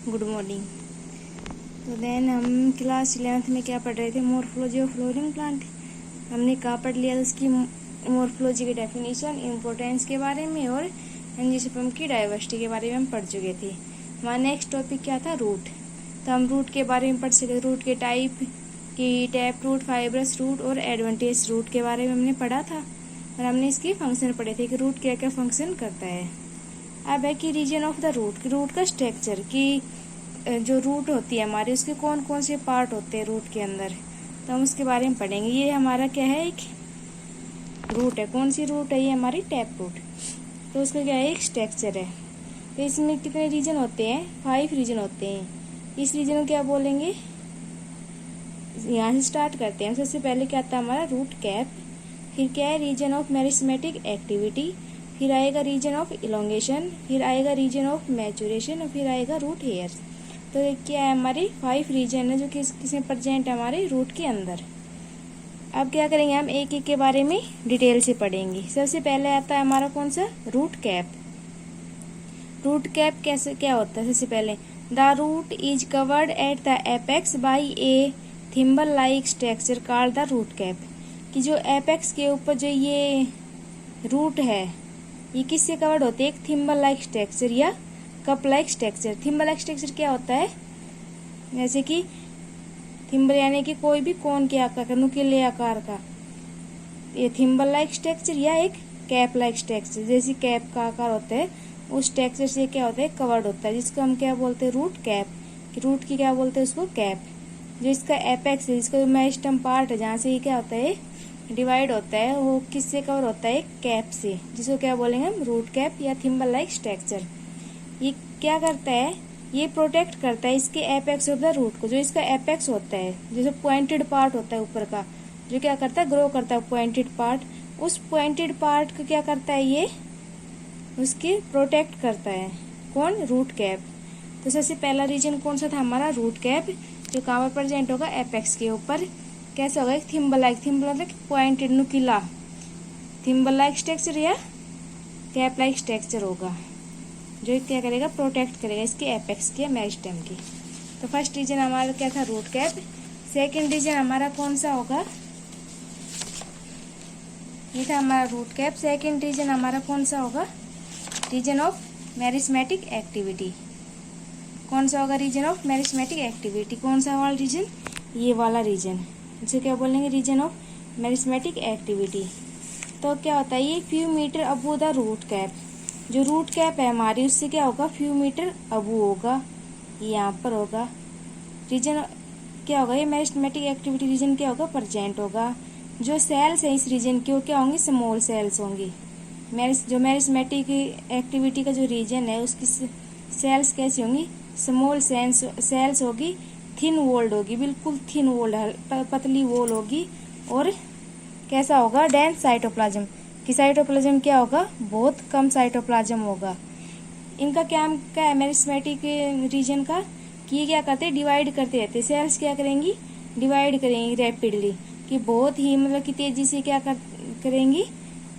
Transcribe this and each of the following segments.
Good morning. तो then हम class 11th में क्या पढ़ रहे थे, मॉर्फोलॉजी ऑफ फ्लोरिंग प्लांट। हमने कहाँ पढ़ लिया, उसकी मॉर्फोलॉजी की डेफिनेशन, इम्पोर्टेंस के बारे में और एंजियोस्पर्म की डाइवर्सिटी के बारे में हम पढ़ चुके थे। हमारा नेक्स्ट टॉपिक क्या था, रूट। तो हम रूट के बारे में पढ़ चुके, रूट के टाइप की टैप रूट, फाइब्रस रूट और एडवेंटियस रूट के बारे में हमने पढ़ा था और हमने इसकी फंक्शन पढ़े थे कि रूट क्या क्या फंक्शन करता है। अब है कि region of the root, root का स्ट्रक्चर, कि जो रूट होती है हमारी उसके कौन कौन से पार्ट होते हैं रूट के अंदर, तो हम उसके बारे में पढ़ेंगे। ये हमारा क्या है, एक रूट है। कौन सी रूट है, ये हमारी टैप रूट। तो उसका क्या है, एक स्ट्रक्चर है। तो इसमें कितने रीजन होते हैं, 5 रीजन होते हैं। इस रीजन को क्या बोलेंगे, यहाँ से स्टार्ट करते हैं। सबसे पहले क्या आता है हमारा रूट कैप, फिर क्या है रीजन ऑफ मेरिस्मेटिक एक्टिविटी, फिर आएगा रीजन ऑफ इलोंगेशन, फिर आएगा रीजन ऑफ मैचुरेशन और फिर आएगा रूट हेयर्स। तो क्या है, हमारी 5 रीजन है जो कि किसमें प्रेजेंट है, हमारे रूट के अंदर। अब क्या करेंगे, हम एक एक के बारे में डिटेल से पढ़ेंगे। सबसे पहले आता है हमारा कौन सा, रूट कैप। रूट कैप कैसे क्या होता है, सबसे पहले the root is covered at the apex by a thimble like structure called the root cap. कि जो एपेक्स के ऊपर जो ये रूट है, ये किससे कवर्ड होते हैं, एक थिम्बल लाइक स्ट्रक्चर या cup like structure. Thimble like structure क्या होता है, जैसे कि थिम्बल यानी कि कोई भी कोन के आकार का, नुकीले आकार का, ये थिम्बल लाइक स्ट्रक्चर या एक कैप लाइक स्ट्रक्चर, जैसे कैप का आकार होता है उस स्ट्रक्चर से क्या होता है, कवर्ड होता है, जिसको हम क्या बोलते हैं, रूट कैप। रूट की क्या बोलते हैं, उसको कैप। जो इसका एपेक्स है, जिसका मेरिस्टम पार्ट है, जहाँ से ये क्या होता है, डिवाइड होता है, वो किससे कवर होता है, कैप से, जिसको क्या बोलेंगे हम, रूट कैप या थिम्बल लाइक स्ट्रक्चर। ये क्या करता है, ये प्रोटेक्ट करता है इसके एपेक्स ऑफ द रूट को। जो इसका एपेक्स होता है, जैसे पॉइंटेड पार्ट होता है ऊपर का, जो क्या करता है, ग्रो करता है पॉइंटेड पार्ट, उस पॉइंटेड पार्ट को क्या करता है, ये उसकी प्रोटेक्ट करता है। कौन, रूट कैप। तो सबसे पहला रीजन कौन सा था हमारा, रूट कैप, जो कहाँ पर प्रेजेंट होगा, एपेक्स के ऊपर। कैसे होगा, एक थिम्बल लाइक, थिम्बल मतलब पॉइंटेड नुकीला, थिम्बल लाइक स्ट्रक्चर या कैप लाइक स्ट्रक्चर होगा, जो क्या करेगा, प्रोटेक्ट करेगा इसके एपेक्स के, मेरिस्टेम की। तो फर्स्ट रीजन हमारा क्या था, रूट कैप। सेकंड रीजन हमारा कौन सा होगा, ये था हमारा रूट कैप। सेकंड रीजन हमारा कौन सा होगा, रीजन ऑफ मेरिस्मेटिक एक्टिविटी। कौन सा होगा, रीजन ऑफ मेरिस्मेटिक एक्टिविटी। कौन सा वाला रीजन, ये वाला रीजन, इसे क्या बोलेंगे, रीजन ऑफ मेरिस्मेटिक एक्टिविटी। तो क्या होता है, ये few metre above the root cap. जो रूट कैप है हमारी, उससे क्या होगा, फ्यू मीटर अबू होगा, यहाँ पर होगा। रीजन क्या होगा, ये मेरिस्मेटिक एक्टिविटी रीजन क्या होगा, प्रेजेंट होगा। जो सेल्स है इस रीजन की, वो क्या होंगी, स्मॉल सेल्स होंगी। जो मेरिस्मेटिक एक्टिविटी का जो रीजन है, उसकी सेल्स कैसी होंगी, स्मॉल सेल्स होगी, थिन वॉल्ड होगी, बिल्कुल थिन वॉल्ड, पतली वॉल होगी। और कैसा होगा, डेंस साइटोप्लाज्म, कि साइटोप्लाज्म क्या होगा, बहुत कम साइटोप्लाज्म होगा। इनका क्या है, मेरिस्मेटिक रीजन का, कि ये क्या करते हैं, डिवाइड करते रहते हैं। सेल्स क्या करेंगी, डिवाइड करेंगी रैपिडली, कि बहुत ही मतलब कि तेजी से क्या करेंगी,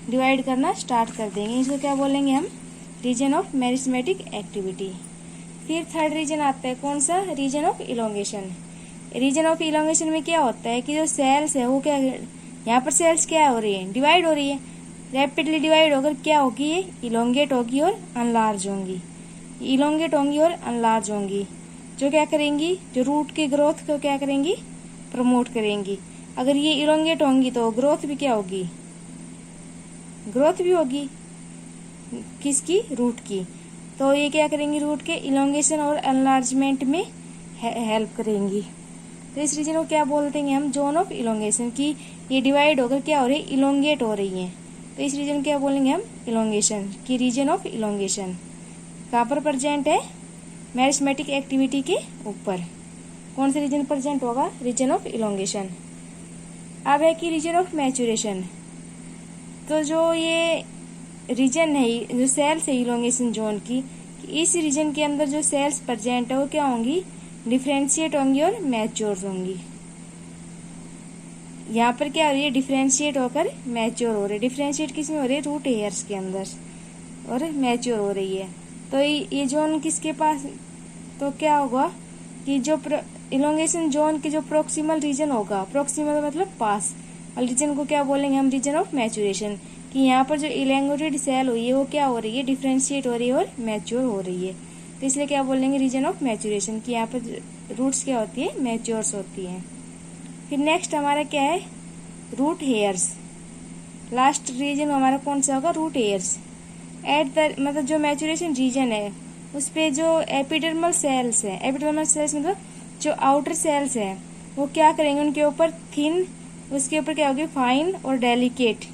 डिवाइड करना स्टार्ट कर देंगे। इसको क्या बोलेंगे हम, रीजन ऑफ मेरिस्मेटिक एक्टिविटी। फिर थर्ड रीजन आता है कौन सा, region of elongation. Region of elongation में क्या होता है कि जो सेल्स है वो क्या, यहाँ पर सेल्स क्या हो रही है, डिवाइड हो रही है, रैपिडली डिवाइड होकर क्या होगी, ये इलोंगेट होगी और अनलार्ज होंगी। इलोंगेट होंगी और अनलार्ज होंगी, जो क्या करेंगी, जो रूट की ग्रोथ को क्या करेंगी, प्रमोट करेंगी। अगर ये इलोंगेट होंगी तो ग्रोथ भी क्या होगी, ग्रोथ भी होगी किसकी, रूट की। तो ये क्या करेंगी, रूट के इलोंगेशन और एनलार्जमेंट में हेल्प करेंगी। तो इस रीजन को क्या बोलते हैं हम, जोन ऑफ इलोंगेशन, की ये डिवाइड होकर क्या हो रही है, इलोंगेट हो रही है। तो इस रीजन क्या बोलेंगे हम, इलोंगेशन, की रीजन ऑफ इलोंगेशन कहाँ पर प्रेजेंट है, मेरिस्मेटिक एक्टिविटी के ऊपर। कौन सा रीजन प्रेजेंट होगा, रीजन ऑफ इलोंगेशन। अब है कि रीजन ऑफ मैचुरेशन। तो जो ये रीजन है, जो सेल्स है इलोंगेशन जोन की, इस रीजन के अंदर जो सेल्स प्रेजेंट है वो क्या होंगी, डिफ्रेंशिएट होंगी और मैच्योर होंगी। यहाँ पर क्या हो रही है, डिफ्रेंशिएट होकर मैच्योर हो रही है। डिफ्रेंशिएट किसमें हो रही है, रूट हेयर्स के अंदर, और मैच्योर हो रही है। तो ये जोन किसके पास, तो क्या होगा कि जो इलोंगेशन जोन की जो प्रोक्सिमल रीजन होगा, प्रोक्सिमल मतलब पास, और रीजन को क्या बोलेंगे हम, रीजन ऑफ मैचुरेशन, कि यहाँ पर जो इलेंगोटेड सेल हुई है वो क्या हो रही है, डिफ्रेंशिएट हो रही है और मैच्योर हो रही है। तो इसलिए क्या बोलेंगे, रीजन ऑफ मैचुरेशन, कि यहाँ पर रूट्स क्या होती है, मैच्योर्स होती है। फिर नेक्स्ट हमारा क्या है, रूट हेयर्स। लास्ट रीजन हमारा कौन सा होगा, रूट हेयर्स। एट द मतलब जो मैचुरेशन रीजन है उस पे जो एपिडर्मल सेल्स है, एपिडर्मल सेल्स मतलब जो आउटर सेल्स है वो क्या करेंगे, उनके ऊपर थिन, उसके ऊपर क्या होगी, फाइन और delicate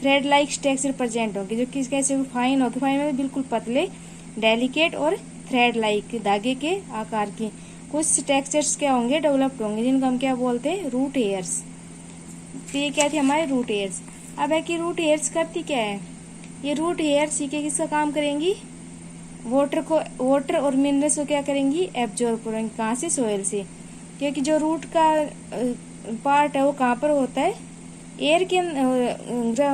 thread like structure present होगी, जो किस कैसे फाइन होगी, फाइन मतलब बिल्कुल पतले, डेलिकेट और थ्रेड लाइक धागे के आकार की कुछ स्ट्रक्चर्स क्या होंगे, डेवलप्ड होंगे, जिनको हम क्या बोलते हैं, रूट हेयर्स। तो ये क्या थी हमारे रूट हेयर्स। अब है कि रूट हेयर्स करती क्या है, ये रूट हेयर्स ही के किसका काम करेंगी, वाटर और मिनरल्स को क्या करेंगी, एब्जॉर्ब करेंगी, कहाँ से, सोयल से, क्योंकि जो रूट का पार्ट है वो कहाँ पर होता है, एयर के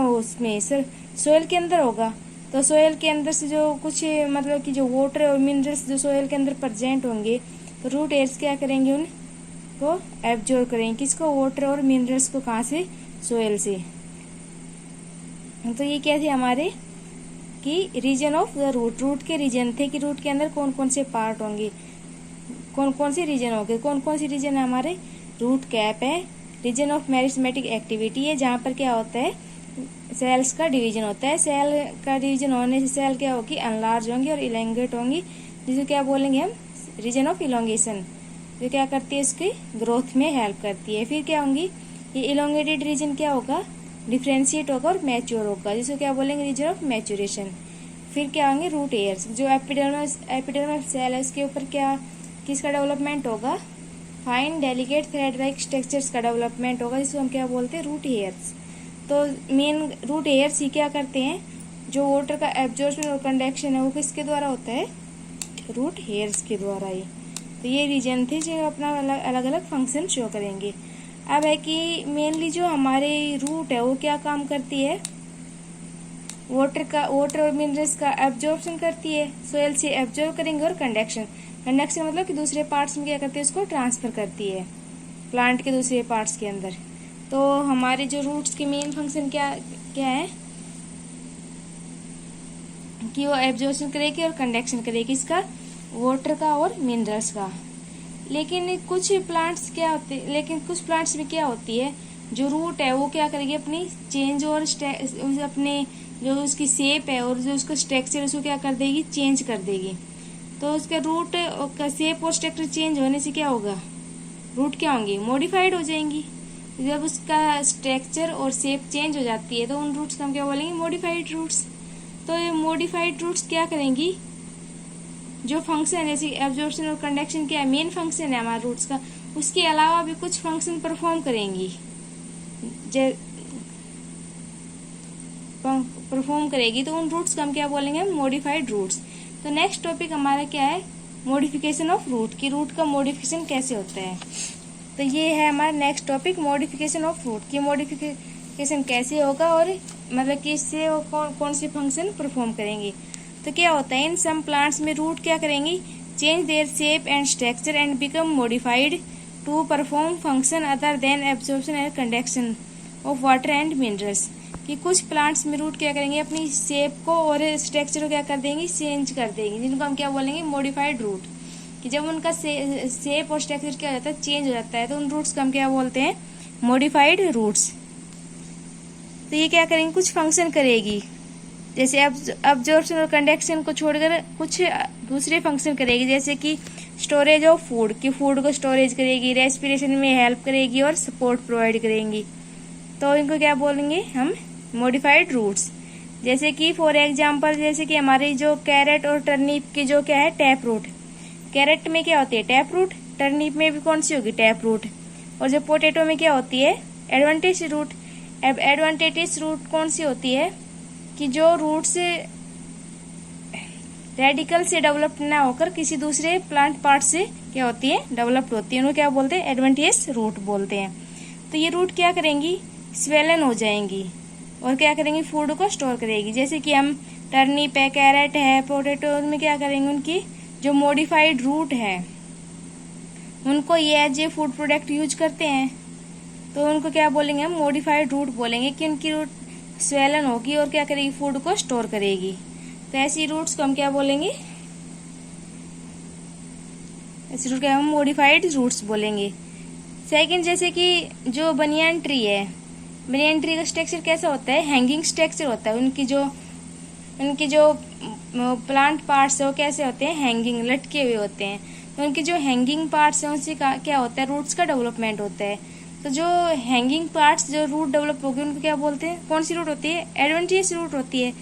उसमें सोयल के अंदर होगा। तो सोयल के अंदर से जो कुछ मतलब कि जो वाटर और मिनरल्स जो सोयल के अंदर प्रेजेंट होंगे, तो रूट हेयर्स क्या करेंगे, उनको एब्जॉर्ब करेंगे, किसको, वाटर और मिनरल्स को, कहाँ से, सोयल से। तो ये क्या थे हमारे कि region of the root, root के रीजन थे कि रूट के अंदर कौन कौन से पार्ट होंगे, कौन कौन से रीजन होंगे, कौन कौन से रीजन है हमारे, रूट कैप है, रीजन ऑफ मेरिस्टेमेटिक एक्टिविटी है, जहाँ पर क्या होता है, सेल्स का डिवीजन होता है, सेल का डिवीजन होने से सेल क्या होगी, अनलार्ज होंगी और इलेंगेट होंगी, जिसे क्या बोलेंगे हम, रीजन ऑफ इलोंगेशन, जो क्या करती है, उसकी ग्रोथ में हेल्प करती है। फिर क्या होंगी, ये इलोंगेटेड रीजन क्या होगा, डिफ्रेंशिएट होगा और मैच्योर होगा, जिसको क्या बोलेंगे, रीजन ऑफ मैच्योरेशन। फिर क्या होंगे, रूट हेयर्स, जो एपिडर्मल सेल है उसके ऊपर क्या, किसका डेवलपमेंट होगा, fine delicate thread like structures का डेवलपमेंट होगा, जिसको हम क्या बोलते हैं, रूट हेयर्स। तो मेन रूट हेयर्स ही क्या करते हैं, जो वाटर का एब्जॉर्प्शन और कंडक्शन है वो किसके द्वारा होता है, रूट हेयर्स के द्वारा ही। तो ये रीजन थे जो अपना अलग अलग फंक्शन शो करेंगे। अब है कि मेनली जो हमारे रूट है वो क्या काम करती है, वाटर और मिनरल्स का एब्जॉर्प्शन करती है, सोयल से एब्जॉर्ब करेंगे, और कंडक्शन मतलब कि दूसरे पार्ट्स में क्या करती है, उसको ट्रांसफर करती है प्लांट के दूसरे पार्ट्स के अंदर। तो हमारे जो रूट्स के मेन फंक्शन क्या क्या है कि वो एब्जॉर्प्शन करेगी और कंडक्शन करेगी, इसका, वाटर का और मिनरल्स का। लेकिन कुछ प्लांट्स में क्या होती है, जो रूट है वो क्या करेगी, अपनी चेंज और अपने जो उसकी शेप है और जो उसका स्ट्रक्चर उसको क्या कर देगी, चेंज कर देगी। तो उसका रूट का शेप और स्ट्रक्चर चेंज होने से क्या होगा, रूट क्या होंगी, मॉडिफाइड हो जाएंगी। जब उसका स्ट्रक्चर और शेप चेंज हो जाती है तो उन रूट्स का हम क्या बोलेंगे, मॉडिफाइड रूट्स। तो ये मॉडिफाइड रूट्स क्या करेंगी, जो फंक्शन जैसे एब्जॉर्प्शन और कंडक्शन क्या है, मेन फंक्शन है हमारे रूट्स का, उसके अलावा भी कुछ फंक्शन परफॉर्म करेंगी, तो उन रूट्स का हम क्या बोलेंगे, मॉडिफाइड रूट्स। तो नेक्स्ट टॉपिक हमारा क्या है, मॉडिफिकेशन ऑफ रूट, की रूट का मॉडिफिकेशन कैसे होता है। तो ये है हमारा next topic, modification of root, की मॉडिफिकेशन कैसे होगा और मतलब कि इससे वो कौन से फंक्शन परफॉर्म करेंगे। तो क्या होता है, इन सम प्लांट्स में रूट क्या करेंगी, change their shape and structure and become modified to perform function other than absorption and conduction of water and minerals. कि कुछ प्लांट्स में रूट क्या करेंगे, अपनी शेप को और स्ट्रक्चर को क्या कर देंगी, चेंज कर देंगी, जिनको हम क्या बोलेंगे, मॉडिफाइड रूट। कि जब उनका शेप और स्ट्रक्चर क्या हो जाता है, चेंज हो जाता है, तो उन रूट्स को हम क्या बोलते हैं, मॉडिफाइड रूट्स। तो ये क्या करेंगे, कुछ फंक्शन करेगी, जैसे अब्जॉर्प्शन और कंडक्शन को छोड़कर कुछ दूसरे फंक्शन करेगी, जैसे कि स्टोरेज ऑफ फूड, की फूड को स्टोरेज करेगी, रेस्पिरेशन में हेल्प करेगी और सपोर्ट प्रोवाइड करेंगी। तो इनको क्या बोलेंगे हम, मॉडिफाइड रूट्स। जैसे कि फॉर एग्जांपल, जैसे कि हमारी जो कैरेट और टर्निप की जो क्या है, टैप रूट, कैरेट में क्या होती है, टैप रूट, टर्निप में भी कौन सी होगी, टैप रूट, और जो पोटैटो में क्या होती है, एडवांटेज रूट। अब एडवांटेजेस रूट कौन सी होती है, कि जो रूट से रेडिकल से डेवलप ना होकर किसी दूसरे प्लांट पार्ट से क्या होती है, डेवलप्ड होती है, उन्हें क्या बोलते हैं, एडवांटेज रूट बोलते हैं। तो ये रूट क्या करेंगी, स्वेलन हो जाएंगी और क्या करेंगी, फूड को स्टोर करेगी। जैसे कि हम टर्निप है, कैरेट है, पोटैटो में क्या करेंगे, उनकी जो मॉडिफाइड रूट है उनको ये as a food product use करते हैं, तो उनको क्या बोलेंगे हम, मॉडिफाइड रूट बोलेंगे कि उनकी रूट स्वेलन होगी और क्या करेगी, फूड को स्टोर करेगी। तो ऐसी रूट्स को हम क्या बोलेंगे, ऐसी रूट को हम मॉडिफाइड रूट्स बोलेंगे। सेकंड, जैसे कि जो बनियान ट्री है, बनियान ट्री का स्ट्रक्चर कैसा होता है, हैंगिंग स्ट्रक्चर होता है। उनकी जो प्लांट पार्ट्स है वो कैसे होते हैं, हैंगिंग, लटके हुए होते हैं। तो उनकी जो हैंगिंग पार्ट्स हैं उनसे क्या होता है, रूट्स का डेवलपमेंट होता है। तो जो हैंगिंग पार्ट्स, जो रूट डेवलप होगी उनको क्या बोलते हैं, कौन सी रूट होती है, एडवेंटिशियस रूट होती है।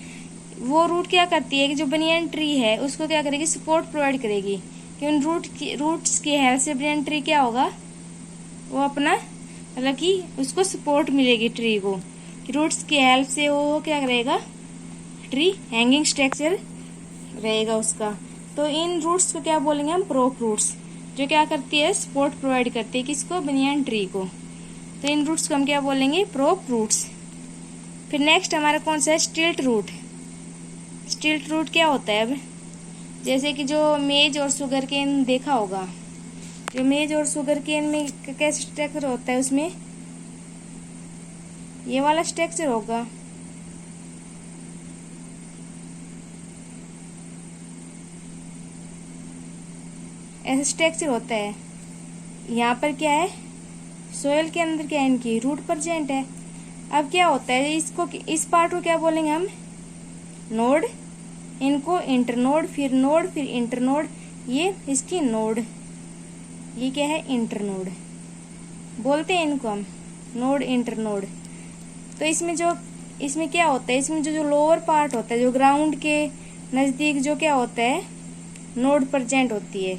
वो रूट क्या करती है कि जो बनियान ट्री है उसको क्या करेगी, सपोर्ट प्रोवाइड करेगी कि उन रूट्स की हेल्प से बनियान ट्री क्या होगा, वो अपना मतलब कि उसको सपोर्ट मिलेगी ट्री को, रूट्स की हेल्प से वो क्या करेगा, ट्री हैंगिंग स्ट्रक्चर रहेगा उसका। तो इन रूट्स को क्या बोलेंगे हम, प्रोप रूट्स, जो क्या करती है, सपोर्ट प्रोवाइड करती है किसको, बनियान ट्री को। तो इन रूट्स को हम क्या बोलेंगे, प्रोप रूट्स। फिर नेक्स्ट हमारा कौन सा है, स्टिल्ट रूट। स्टिल्ट रूट क्या होता है, अब जैसे कि जो मेज और शुगर केन देखा होगा, जो मेज और शुगर केन में कैसे स्ट्रक्चर होता है, उसमें ये वाला स्ट्रक्चर होगा। ऐसा स्ट्रक्चर होता है। यहाँ पर क्या है, सोयल के अंदर क्या है, इनकी रूट प्रेजेंट है। अब क्या होता है, इसको, इस पार्ट को क्या बोलेंगे हम, नोड, इनको इंटरनोड, फिर नोड, फिर इंटरनोड, ये इसकी नोड, ये क्या है, इंटरनोड बोलते हैं इनको हम, नोड, इंटरनोड। तो इसमें क्या होता है, इसमें जो लोअर पार्ट होता है, जो ग्राउंड के नजदीक जो क्या होता है, नोड प्रेजेंट होती है।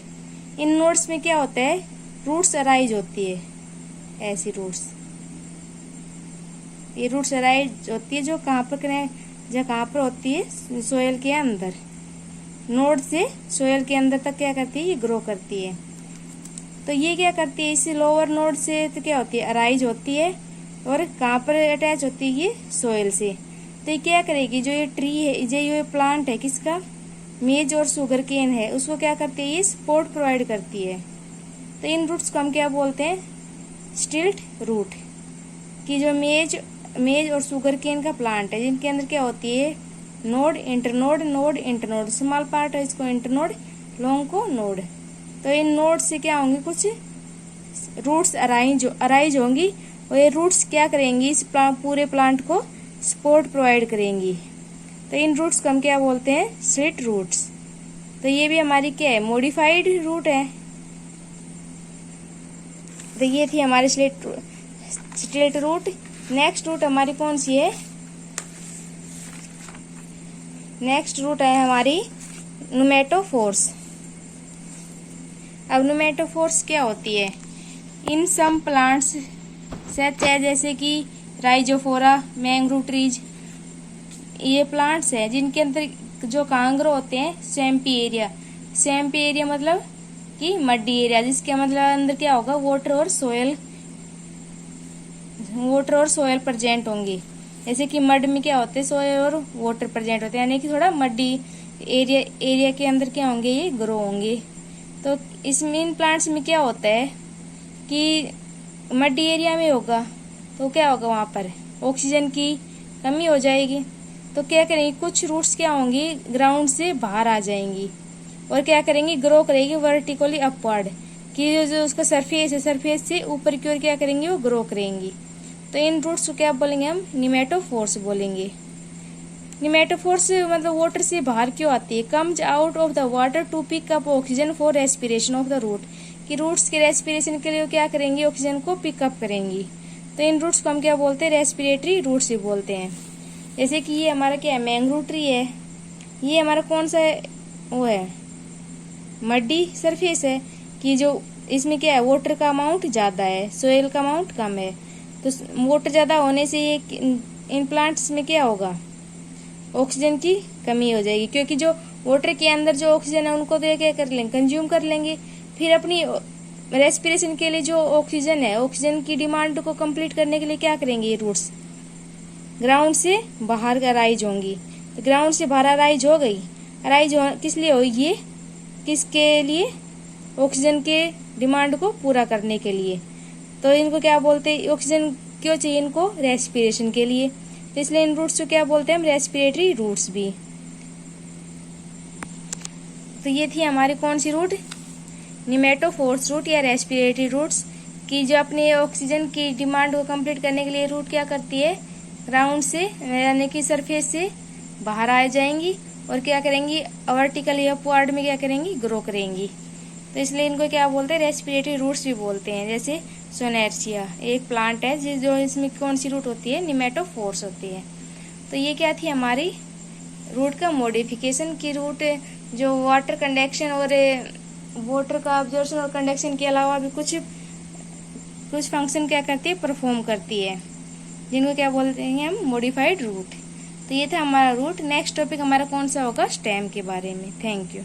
इन नोड्स में क्या होता है, रूट्स अराइज होती है, ऐसी रूट्स, ये रूट्स अराइज होती है जो कहाँ पर होती है, सोयल के अंदर, नोड से सोयल के अंदर तक क्या करती है, ये ग्रो करती है। तो ये क्या करती है, इस लोअर नोड से तो क्या होती है, अराइज होती है, और कहाँ पर अटैच होती है, ये सोयल से। तो ये क्या करेगी, जो ये ट्री है, जो ये प्लांट है किसका, मेज और शुगर केन है, उसको क्या करती है, ये सपोर्ट प्रोवाइड करती है। तो इन रूट्स को हम क्या बोलते हैं, स्टिल्ट रूट। कि जो मेज और शुगर केन का प्लांट है, जिनके अंदर क्या होती है, node, internode, node, internode, small part है इसको इंटरनोड, लॉन्ग को नोड। तो इन नोड से क्या होंगे, कुछ रूट्स अराइज होंगी, और ये रूट्स क्या करेंगी, इस पूरे प्लांट को सपोर्ट प्रोवाइड करेंगी। तो इन रूट्स को हम क्या बोलते हैं, स्लिट रूट्स। तो ये भी हमारी क्या है, मॉडिफाइड रूट है। तो ये थी हमारी स्टिल्ट रूट। नेक्स्ट रूट हमारी कौन सी है, नेक्स्ट रूट है हमारी नुमेटोफोर्स। अब नुमेटोफोर्स क्या होती है, इन सम प्लांट्स सच है, जैसे कि राइजोफोरा, मैंग्रोव ट्रीज, ये प्लांट्स हैं जिनके अंदर जो कांग्रो होते हैं, स्वैम्पी एरिया। स्वैम्पी एरिया मतलब कि मड्डी एरिया, जिसके मतलब अंदर क्या होगा, वाटर और सोयल प्रेजेंट होंगे। जैसे कि मड में क्या होते हैं, सोयल और वाटर प्रेजेंट होते हैं, यानी कि थोड़ा मड्डी एरिया के अंदर क्या होंगे, ये ग्रो होंगे। तो इसमें इन प्लांट्स में क्या होता है कि मड्डी एरिया में होगा, तो क्या होगा, वहाँ पर ऑक्सीजन की कमी हो जाएगी। तो क्या करेंगी, कुछ रूट्स क्या होंगी, ग्राउंड से बाहर आ जाएंगी और क्या करेंगी, ग्रो करेगी वर्टिकली अपवर्ड, कि जो उसका सरफेस है, सरफेस से ऊपर की ओर क्या करेंगी, वो ग्रो करेंगी। तो इन रूट्स को क्या बोलेंगे हम, निमेटोफोर्स बोलेंगे। निमेटोफोर्स मतलब वाटर से बाहर क्यों आती है, comes out of the water to pick up oxygen for respiration of the root, कि रूट्स के रेस्पिरेशन के लिए क्या करेंगी, ऑक्सीजन को पिकअप करेंगी। तो इन रूट्स को हम क्या बोलते हैं, रेस्पिरेटरी रूट्स ही बोलते हैं। जैसे कि ये हमारा क्या है, मैंग्रोव ट्री है, ये हमारा कौन सा है, वो है मड्डी सरफेस है, कि जो इसमें क्या है, वाटर का अमाउंट ज्यादा है, सोयल का अमाउंट कम है। तो वाटर ज्यादा होने से ये इन प्लांट्स में क्या होगा, ऑक्सीजन की कमी हो जाएगी, क्योंकि जो वाटर के अंदर जो ऑक्सीजन है उनको तो क्या कर लेंगे, कंज्यूम कर लेंगे। फिर अपनी रेस्पिरेशन के लिए जो ऑक्सीजन है, ऑक्सीजन की डिमांड को कंप्लीट करने के लिए क्या करेंगे, ये रूट्स ग्राउंड से बाहर अराइज होंगी। तो ग्राउंड से बाहर अराइज हो गई, किस लिए होगी, किसके लिए? ऑक्सीजन के डिमांड को पूरा करने के लिए। तो इनको क्या बोलते हैं? ऑक्सीजन क्यों चाहिए इनको? रेस्पिरेशन के लिए। तो इसलिए इन रूट्स को क्या बोलते हैं हम? रेस्पिरेटरी रूट्स भी। तो ये थी हमारी कौन सी रूट? निमेटोफोर्स रूट या रेस्पिरेटरी रूट्स की, जो अपने ऑक्सीजन की डिमांड को कंप्लीट करने के लिए रूट क्या करती है? ग्राउंड से यानी कि सरफेस से बाहर आ जाएंगी और क्या करेंगी? वर्टिकल या अपवर्ड में क्या करेंगी? ग्रो करेंगी। तो इसलिए इनको क्या बोलते हैं? रेस्पिरेटरी रूट्स भी बोलते हैं। जैसे सोनेर्सिया एक प्लांट है जो इसमें कौन सी रूट होती है? निमेटोफोर्स होती है। तो ये क्या थी हमारी रूट का मॉडिफिकेशन की रूट जो वाटर कंडक्शन और वाटर का अब्जॉर्प्शन और कंडक्शन के अलावा भी कुछ फंक्शन क्या करती है? परफॉर्म करती है, जिनको क्या बोलते हैं हम? Modified root. तो ये था हमारा रूट। नेक्स्ट टॉपिक हमारा कौन सा होगा? स्टेम के बारे में। Thank you.